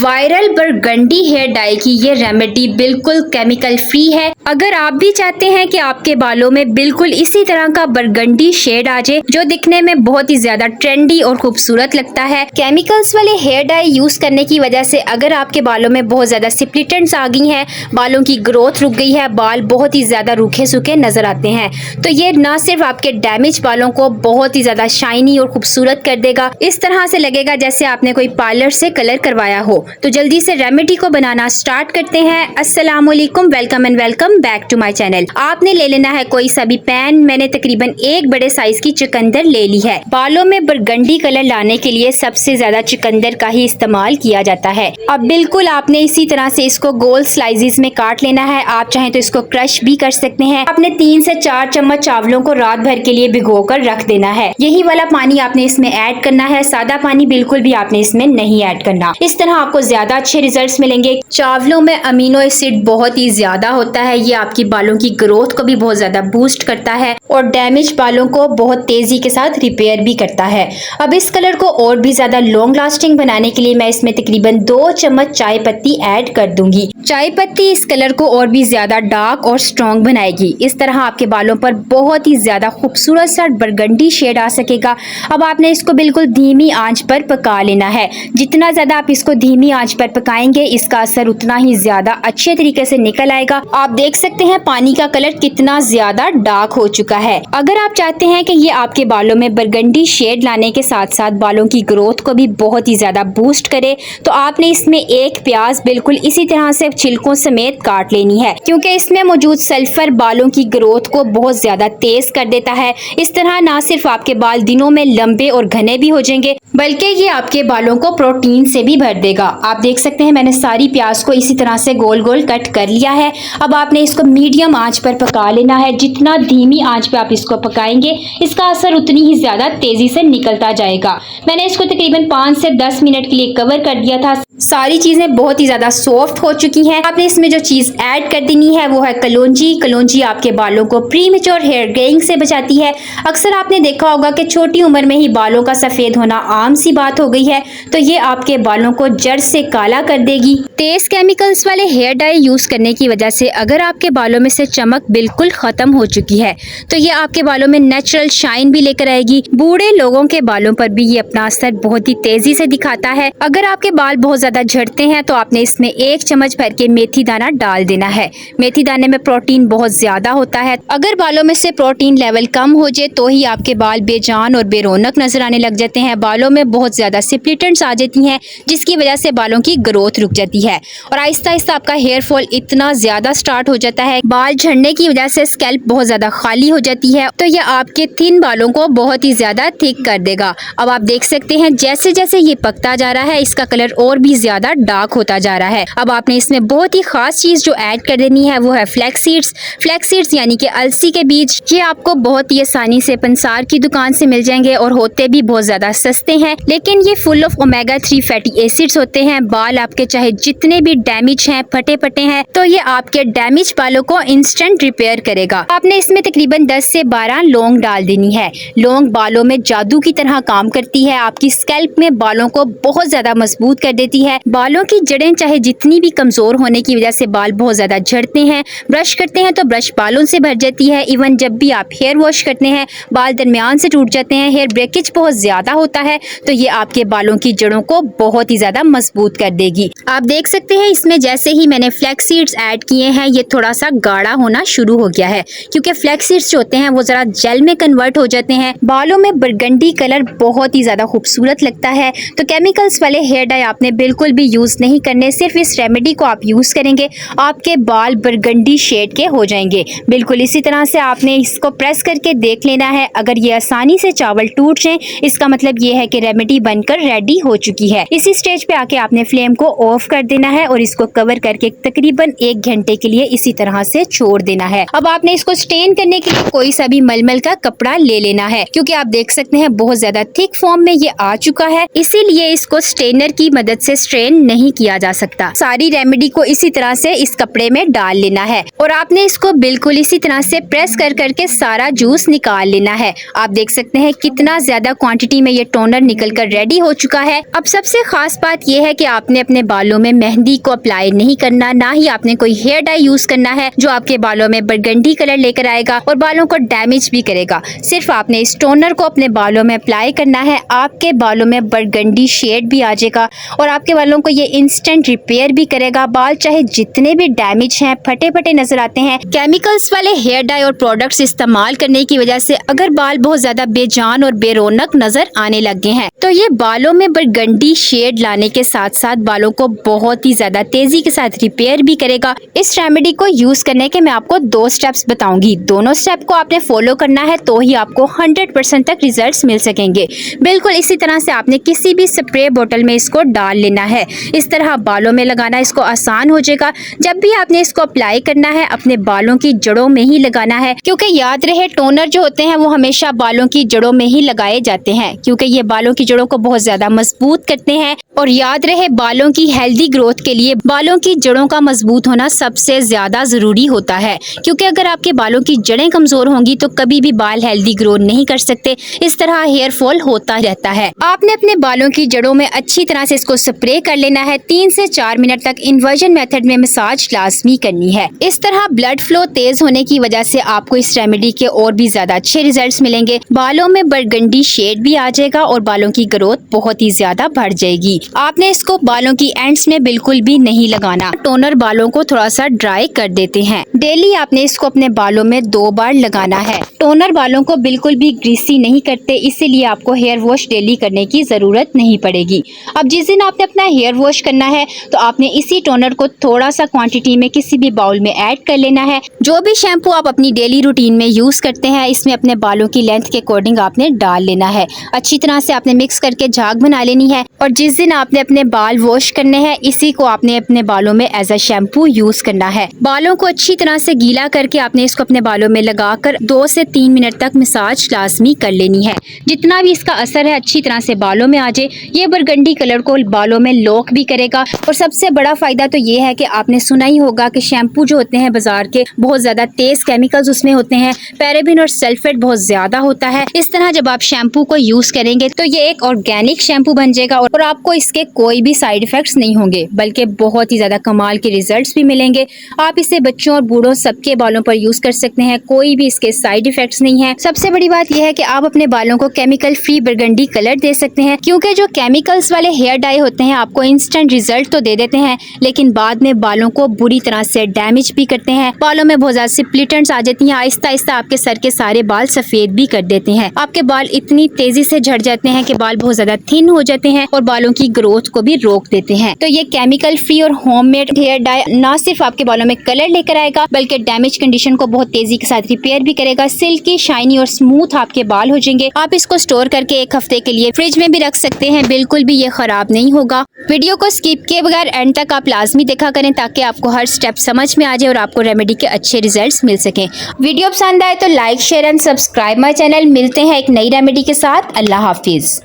Viral burgundy hair dye की ये remedy बिल्कुल केमिकल फ्री है। अगर आप भी चाहते हैं कि आपके बालों में बिल्कुल इसी तरह का बरगंडी शेड आ जाए जो दिखने में बहुत ही ज्यादा ट्रेंडी और खूबसूरत लगता है, केमिकल्स वाले हेयर डाई यूज करने की वजह से अगर आपके बालों में बहुत ज्यादा स्प्लिटेंट्स आ गई हैं, बालों की ग्रोथ रुक गई है, बाल बहुत ही ज्यादा रूखे सूखे नजर आते हैं, तो ये न सिर्फ आपके डैमेज बालों को बहुत ही ज्यादा शाइनी और खूबसूरत कर देगा, इस तरह से लगेगा जैसे आपने कोई पार्लर से कलर करवाया हो। तो जल्दी से रेमेडी को बनाना स्टार्ट करते हैं। अस्सलाम वालेकुम, welcome and welcome back to my channel. आपने ले लेना है कोई सा भी पैन। मैंने तकरीबन एक बड़े साइज की चुकंदर ले ली है। बालों में बरगंडी कलर लाने के लिए सबसे ज्यादा चुकंदर का ही इस्तेमाल किया जाता है। अब बिल्कुल आपने इसी तरह से इसको गोल स्लाइसेस में काट लेना है। आप चाहें तो इसको क्रश भी कर सकते हैं। आपने 3 से 4 चम्मच चावलों को रात भर के लिए भिगो कर रख देना है। यही वाला पानी आपने इसमें ऐड करना है, सादा पानी बिल्कुल भी आपने इसमें नहीं ऐड करना। इस तरह आपको ज्यादा अच्छे रिजल्ट्स मिलेंगे। चावलों में अमीनो एसिड बहुत ही ज्यादा होता है, ये आपकी बालों की ग्रोथ को भी बहुत ज्यादा बूस्ट करता है और डैमेज बालों को बहुत तेजी के साथ रिपेयर भी करता है। अब इस कलर को और भी ज्यादा लॉन्ग लास्टिंग बनाने के लिए मैं इसमें तकरीबन 2 चम्मच चाय पत्ती ऐड कर दूंगी। चाय पत्ती इस कलर को और भी ज्यादा डार्क और स्ट्रॉन्ग बनाएगी। इस तरह आपके बालों पर बहुत ही ज्यादा खूबसूरत सा बरगंडी शेड आ सकेगा। अब आपने इसको बिल्कुल धीमी आंच पर पका लेना है। जितना ज्यादा आप इसको धीमी आंच पर पकाएंगे, इसका असर उतना ही ज्यादा अच्छे तरीके से निकल आएगा। आप देख सकते हैं पानी का कलर कितना ज्यादा डार्क हो चुका है। अगर आप चाहते हैं कि ये आपके बालों में बरगंडी शेड लाने के साथ साथ बालों की ग्रोथ को भी बहुत ही ज्यादा बूस्ट करे, तो आपने इसमें एक प्याज बिल्कुल इसी तरह से छिलकों समेत काट लेनी है, क्योंकि इसमें मौजूद सल्फर बालों की ग्रोथ को बहुत ज्यादा तेज कर देता है। इस तरह ना सिर्फ आपके बाल दिनों में लंबे और घने भी हो जाएंगे, बल्कि ये आपके बालों को प्रोटीन से भी भर देगा। आप देख सकते हैं मैंने सारी प्याज को इसी तरह से गोल गोल कट कर लिया है। अब आपने इसको मीडियम आंच पर पका लेना है। जितना धीमी आंच पे आप इसको पकाएंगे, इसका असर उतनी ही ज्यादा तेजी से निकलता जाएगा। मैंने इसको तकरीबन 5 से 10 मिनट के लिए कवर कर दिया था। सारी चीजें बहुत ही ज्यादा सॉफ्ट हो चुकी हैं। आपने इसमें जो चीज ऐड कर देनी है वो है कलौंजी। कलौंजी आपके बालों को प्रीमेच्योर हेयर ग्रेइंग से बचाती है। अक्सर आपने देखा होगा कि छोटी उम्र में ही बालों का सफेद होना आम सी बात हो गई है, तो ये आपके बालों को जड़ से काला कर देगी। तेज केमिकल्स वाले हेयर डाई यूज करने की वजह से अगर आपके बालों में से चमक बिल्कुल खत्म हो चुकी है, तो ये आपके बालों में नेचुरल शाइन भी लेकर आएगी। बूढ़े लोगों के बालों पर भी ये अपना असर बहुत ही तेजी से दिखाता है। अगर आपके बाल बहुत ज्यादा झड़ते हैं तो आपने इसमें 1 चम्मच भर के मेथी दाना डाल देना है। मेथी दाने में प्रोटीन बहुत ज्यादा होता है। अगर बालों में से प्रोटीन लेवल कम हो जाए तो ही आपके बाल बेजान और बेरौनक नजर आने लग जाते हैं। बालों में बहुत ज्यादा स्प्लिटेंट्स आ जाती हैं, जिसकी वजह से बालों की ग्रोथ रुक जाती है और आहिस्ता आहिस्ता आपका हेयर फॉल इतना ज्यादा स्टार्ट हो जाता है। बाल झड़ने की वजह से स्कैल्प बहुत ज्यादा खाली हो जाती है, तो यह आपके थिन बालों को बहुत ही ज्यादा थिक कर देगा। अब आप देख सकते हैं जैसे जैसे ये पकता जा रहा है, इसका कलर और भी ज्यादा डार्क होता जा रहा है। अब आपने इसमें बहुत ही खास चीज जो ऐड कर देनी है वो है फ्लैक्स सीड्स। फ्लैक्स सीड्स यानी कि अलसी के बीज। ये आपको बहुत ही आसानी से पंसार की दुकान से मिल जाएंगे और होते भी बहुत ज्यादा सस्ते हैं, लेकिन ये full of omega 3 fatty acids होते हैं। बाल आपके चाहे जितने भी डैमेज हैं, फटे फटे हैं, तो ये आपके डैमेज बालों को इंस्टेंट रिपेयर करेगा। आपने इसमें तकरीबन 10 से 12 लौंग डाल देनी है। लौंग बालों में जादू की तरह काम करती है। आपकी स्कैल्प में बालों को बहुत ज्यादा मजबूत कर देती है। बालों की जड़ें चाहे जितनी भी कमजोर होने की वजह से बाल बहुत ज्यादा झड़ते हैं, ब्रश करते हैं तो ब्रश बालों से भर जाती है। इवन जब भी आप हेयर वॉश करते हैं, बाल दरमियान से टूट जाते हैं, हेयर ब्रेकेज बहुत ज्यादा होता है, तो ये आपके बालों की जड़ों को बहुत ही ज्यादा मजबूत कर देगी। आप देख सकते हैं इसमें जैसे ही मैंने फ्लैक्स सीड्स ऐड किए हैं, ये थोड़ा सा गाढ़ा होना शुरू हो गया है, क्योंकि फ्लैक्स सीड्स जो होते हैं वो जरा जेल में कन्वर्ट हो जाते हैं। बालों में बरगंडी कलर बहुत ही ज्यादा खूबसूरत लगता है। तो केमिकल्स वाले हेयर डाई आपने बिल्कुल भी यूज नहीं करने, सिर्फ इस रेमेडी को आप यूज करेंगे, आपके बाल बरगंडी शेड के हो जाएंगे। बिल्कुल इसी तरह से आपने इसको प्रेस करके देख लेना है। अगर ये आसानी से चावल टूट जाए, इसका मतलब ये है कि रेमेडी बनकर रेडी हो चुकी है। इसी स्टेज पे आके आपने फ्लेम को ऑफ कर देना है और इसको कवर करके तकरीबन 1 घंटे के लिए इसी तरह से छोड़ देना है। अब आपने इसको स्टेन करने के लिए कोई सा भी मलमल का कपड़ा ले लेना है, क्योंकि आप देख सकते हैं बहुत ज्यादा थिक फॉर्म में ये आ चुका है, इसीलिए इसको स्टेनर की मदद से स्ट्रेन नहीं किया जा सकता। सारी रेमेडी को इसी तरह से इस कपड़े में डाल लेना है और आपने इसको बिल्कुल इसी तरह से प्रेस कर करके सारा जूस निकाल लेना है। आप देख सकते हैं कितना ज्यादा क्वांटिटी में ये टोनर निकल कर रेडी हो चुका है। अब सबसे खास बात यह है कि आपने अपने बालों में मेहंदी को अप्लाई नहीं करना, ना ही आपने कोई हेयर डाई यूज करना है जो आपके बालों में बरगंडी कलर लेकर आएगा और बालों को डैमेज भी करेगा। सिर्फ आपने इस टोनर को अपने बालों में अप्लाई करना है, आपके बालों में बरगंडी शेड भी आ जाएगा और आपके बालों को ये इंस्टेंट रिपेयर भी करेगा। बाल चाहे जितने भी डैमेज हैं, फटे फटे नजर आते हैं, केमिकल्स वाले हेयर डाई और प्रोडक्ट्स इस्तेमाल करने की वजह से अगर बाल बहुत ज्यादा बेजान और बेरौनक नजर आने लग गए हैं तो ये बालों में बरगंडी शेड लाने के साथ साथ बालों को बहुत ही ज्यादा तेजी के साथ रिपेयर भी करेगा। इस रेमेडी को यूज करने के मैं आपको 2 स्टेप्स बताऊंगी। दोनों स्टेप को आपने फॉलो करना है तो ही आपको 100% तक रिजल्ट्स मिल सकेंगे। बिल्कुल इसी तरह से आपने किसी भी स्प्रे बोतल में इसको डाल लेना है। इस तरह बालों में लगाना इसको आसान हो जाएगा। जब भी आपने इसको अप्लाई करना है अपने बालों की जड़ों में ही लगाना है, क्योंकि याद रहे टोनर जो होते हैं वो हमेशा बालों की जड़ों में ही लगाए जाते हैं, क्योंकि ये बालों की जड़ों को बहुत ज्यादा मजबूत करते हैं। और याद रहे बालों की हेल्दी ग्रोथ के लिए बालों की जड़ों का मजबूत होना सबसे ज्यादा जरूरी होता है, क्योंकि अगर आपके बालों की जड़ें कमजोर होंगी तो कभी भी बाल हेल्दी ग्रो नहीं कर सकते। इस तरह हेयर फॉल होता रहता है। आपने अपने बालों की जड़ों में अच्छी तरह से इसको स्प्रे कर लेना है। 3 से 4 मिनट तक इन्वर्जन मेथड में मसाज लाजमी करनी है। इस तरह ब्लड फ्लो तेज होने की वजह से आपको इस रेमेडी के और भी ज्यादा अच्छे रिजल्ट्स मिलेंगे। बालों में बरगंडी शेड भी आ जाएगा और बालों की ग्रोथ बहुत ही ज्यादा बढ़ जाएगी। आपने इसको बालों की एंड्स में बिल्कुल भी नहीं लगाना। टोनर बालों को थोड़ा सा ड्राई कर देते हैं। डेली आपने इसको अपने बालों में 2 बार लगाना है। टोनर बालों को बिल्कुल भी ग्रीसी नहीं करते, इसीलिए आपको हेयर वॉश डेली करने की जरूरत नहीं पड़ेगी। अब जिस दिन आपने अपना हेयर वॉश करना है तो आपने इसी टोनर को थोड़ा सा क्वांटिटी में किसी भी बाउल में ऐड कर लेना है। जो भी शैम्पू आप अपनी डेली रूटीन में यूज करते हैं इसमें अपने बालों की लेंथ के अकॉर्डिंग आपने डाल लेना है। अच्छी तरह से आपने मिक्स करके झाग बना लेनी है और जिस दिन आपने अपने बाल वॉश करने हैं इसी को आपने अपने बालों में एज अ शैम्पू यूज करना है। बालों को अच्छी तरह से गीला करके आपने इसको अपने बालों में लगाकर 2 से 3 मिनट तक मसाज लाजमी कर लेनी है। जितना भी इसका असर है अच्छी तरह से बालों में आ जाए। ये बरगंडी कलर को बालों में लॉक भी करेगा और सबसे बड़ा फायदा तो ये है कि आपने सुना ही होगा कि शैम्पू जो होते हैं बाजार के बहुत ज्यादा तेज केमिकल्स उसमें होते हैं, पैराबेन और सल्फेट बहुत ज्यादा होता है। इस तरह जब आप शैम्पू को यूज करेंगे तो ये एक ऑर्गेनिक शैम्पू बन जाएगा और आपको इसके कोई भी साइड इफेक्ट्स नहीं होंगे, बल्कि बहुत ही ज्यादा कमाल के रिजल्ट्स भी मिलेंगे। आप इसे बच्चों और बूढ़ों सबके बालों पर यूज कर सकते हैं, कोई भी इसके साइड इफेक्ट्स नहीं है। सबसे बड़ी बात यह है कि आप अपने बालों को केमिकल फ्री बरगंडी कलर दे सकते हैं, क्योंकि जो केमिकल्स वाले हेयर डाई होते हैं आपको इंस्टेंट रिजल्ट तो दे देते हैं लेकिन बाद में बालों को बुरी तरह से डैमेज भी करते हैं। बालों में बहुत ज्यादा स्प्लिटेंट्स आ जाती हैं, आहिस्ता आहिस्ता आपके सर के सारे बाल सफेद भी कर देते हैं। आपके बाल इतनी तेजी से झड़ जाते हैं कि बाल बहुत ज्यादा थिन हो जाते हैं और बालों की ग्रोथ को भी रोक देते हैं। तो ये केमिकल फ्री और होममेड हेयर डाई न सिर्फ आपके बालों में कलर लेकर आएगा बल्कि डैमेज कंडीशन को बहुत तेजी के साथ रिपेयर भी करेगा। सिल्की, शाइनी और स्मूथ आपके बाल हो जाएंगे। आप इसको स्टोर करके 1 हफ्ते के लिए फ्रिज में भी रख सकते हैं, बिल्कुल भी ये खराब नहीं होगा। वीडियो को स्किप किए बगैर एंड तक आप लाजमी देखा करें ताकि आपको हर स्टेप समझ में आ जाए और आपको रेमेडी के अच्छे रिजल्ट्स मिल सकें। वीडियो पसंद आए तो like, share and subscribe my channel. मिलते हैं एक नई रेमेडी के साथ। अल्लाह हाफिज।